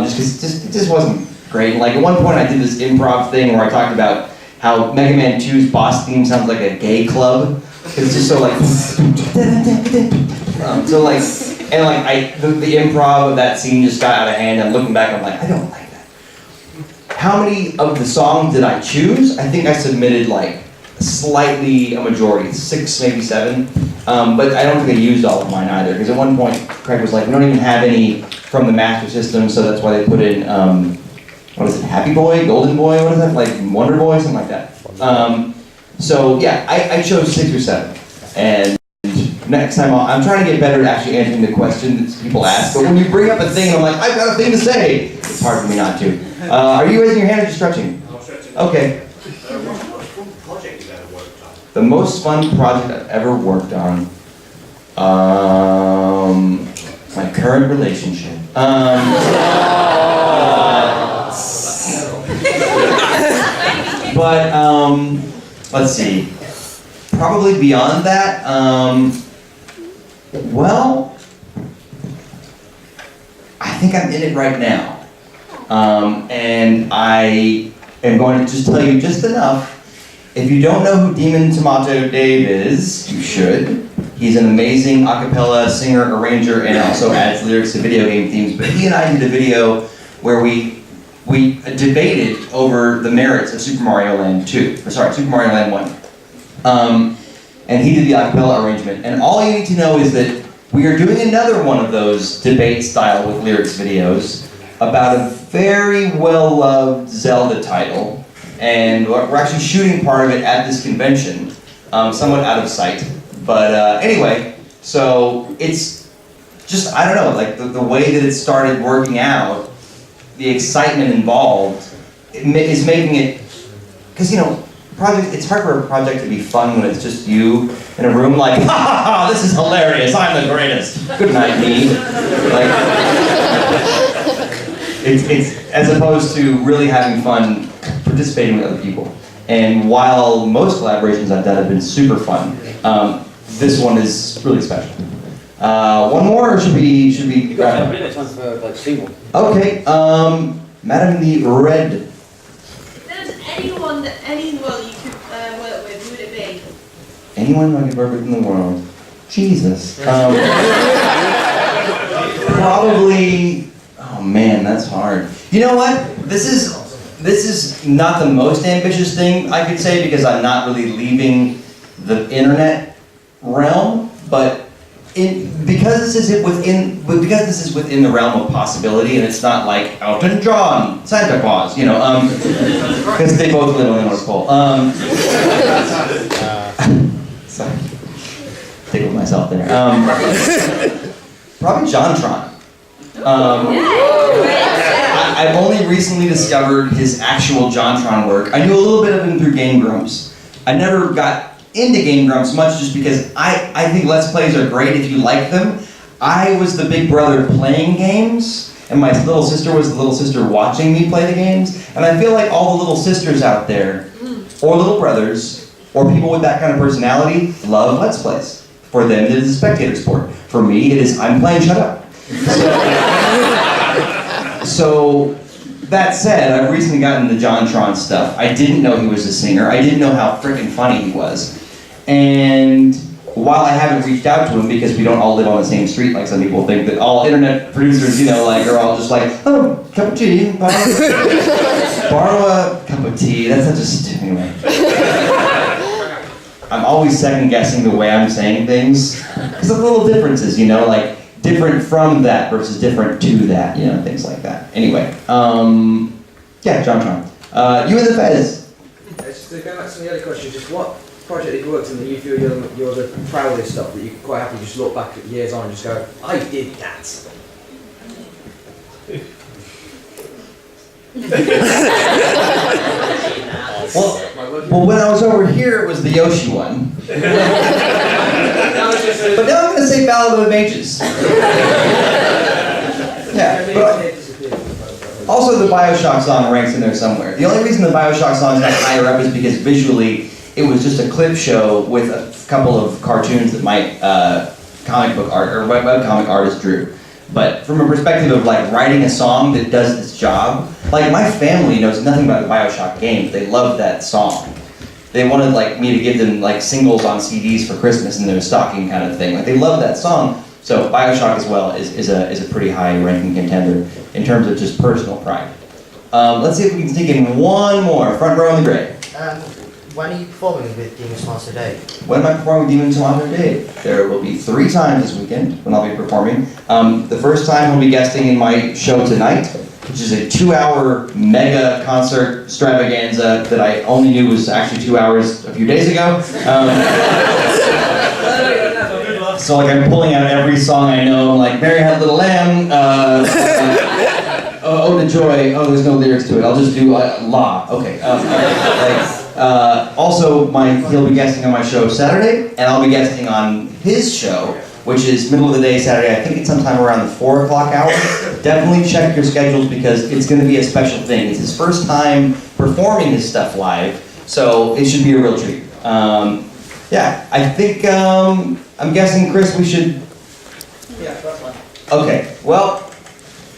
Just because it just wasn't great. Like at one point I did this improv thing where I talked about how Mega Man 2's boss theme sounds like a gay club. It's just so like, so like, and like the improv of that scene just got out of hand. I'm looking back, I'm like, I don't like that. How many of the songs did I choose? I think I submitted like slightly a majority, 6, maybe 7. But I don't think I used all of mine either, because at one point Craig was like, we don't even have any from the Master System, so that's why they put in, what is it, Happy Boy, Golden Boy, what is that, like Wonder Boy, something like that. So yeah, I chose 6 or 7, and next time I'm trying to get better at actually answering the question that people ask, but when you bring up a thing, I'm like, I've got a thing to say, it's hard for me not to. Are you raising your hand or just stretching? I'm stretching. Okay. The most fun project I've ever worked on, my current relationship. But let's see. Probably beyond that. Well, I think I'm in it right now, and I am going to just tell you just enough. If you don't know who Demon Tomato Dave is, you should. He's an amazing a cappella singer, arranger, and also adds lyrics to video game themes. But he and I did a video where we debated over the merits of Super Mario Land 2. Or sorry, Super Mario Land 1. And he did the a cappella arrangement. And all you need to know is that we are doing another one of those debate style with lyrics videos about a very well-loved Zelda title. And we're actually shooting part of it at this convention, somewhat out of sight. But anyway, so it's just, I don't know, like the way that it started working out, the excitement involved is making it, because you know, it's hard for a project to be fun when it's just you in a room like, ha ha ha, this is hilarious, I'm the greatest. Good night, me. Like, it's as opposed to really having fun participating with other people. And while most collaborations I've done have been super fun, this one is really special. One more, or should we grab it? Time for like single. Okay, Madam the Red. If there's anyone that you could work with, who would it be? Anyone who I could work with in the world? Jesus. Probably, oh man, that's hard. You know what? This is not the most ambitious thing I could say, because I'm not really leaving the internet realm, but because this is within the realm of possibility, and it's not like Elton John, Santa Claus, you know, because they both live on the North Pole. Sorry, tickled myself there. Probably JonTron. I've only recently discovered his actual JonTron work. I knew a little bit of him through Game Grumps. I never got into Game Grumps much, just because I think Let's Plays are great if you like them. I was the big brother playing games, and my little sister was the little sister watching me play the games. And I feel like all the little sisters out there, or little brothers, or people with that kind of personality, love Let's Plays. For them, it is a spectator sport. For me, it is, I'm playing, shut up. So, that said, I've recently gotten into JonTron stuff. I didn't know he was a singer. I didn't know how freaking funny he was. And while I haven't reached out to him, because we don't all live on the same street, like some people think that all internet producers, you know, like are all just like, oh, cup of tea, borrow a cup of tea. That's not just, anyway. I'm always second guessing the way I'm saying things, because of little differences, you know, like different from that versus different to that, you know, things like that. Anyway, yeah, JonTron. You and the Fez. Just to go back to the other question, just what project you've worked on that you feel you're the proudest of, that you can quite happily just look back at years on and just go, I did that. Well, when I was over here, it was the Yoshi one. But now I'm going to say Ballad of the Mages. Yeah, but also the Bioshock song ranks in there somewhere. The only reason the Bioshock song is not higher up is because visually it was just a clip show with a couple of cartoons that might comic book art or webcomic artist drew. But from a perspective of like writing a song that does its job, like my family knows nothing about the BioShock games. They love that song. They wanted like me to give them like singles on CDs for Christmas in their stocking kind of thing. Like they love that song. So BioShock as well is a pretty high ranking contender in terms of just personal pride. Let's see if we can sneak in one more. Front row in the gray. When are you performing with Demon Tomato Day? When am I performing Demon Tomato Day? There will be 3 times this weekend when I'll be performing. The first time I'll be guesting in my show tonight, which is a 2-hour mega concert extravaganza that I only knew was actually 2 hours a few days ago. So like I'm pulling out every song I know, like Mary Had a Little Lamb, Oh the Joy, oh there's no lyrics to it, I'll just do La, okay. Also, he'll be guesting on my show Saturday, and I'll be guesting on his show, which is middle of the day Saturday. I think it's sometime around the 4 o'clock hour. Definitely check your schedules because it's going to be a special thing. It's his first time performing his stuff live, so it should be a real treat. Yeah, I think, I'm guessing, Chris, we should... Yeah, that's fine. Okay, well,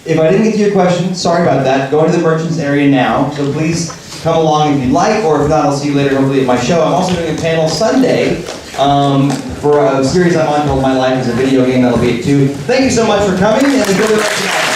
if I didn't get to your question, sorry about that. Go into the merchants area now, so please come along if you'd like, or if not, I'll see you later, hopefully, at my show. I'm also doing a panel Sunday for a series I'm on called My Life is a Video Game. That'll be at 2. Thank you so much for coming, and enjoy the rest of the night.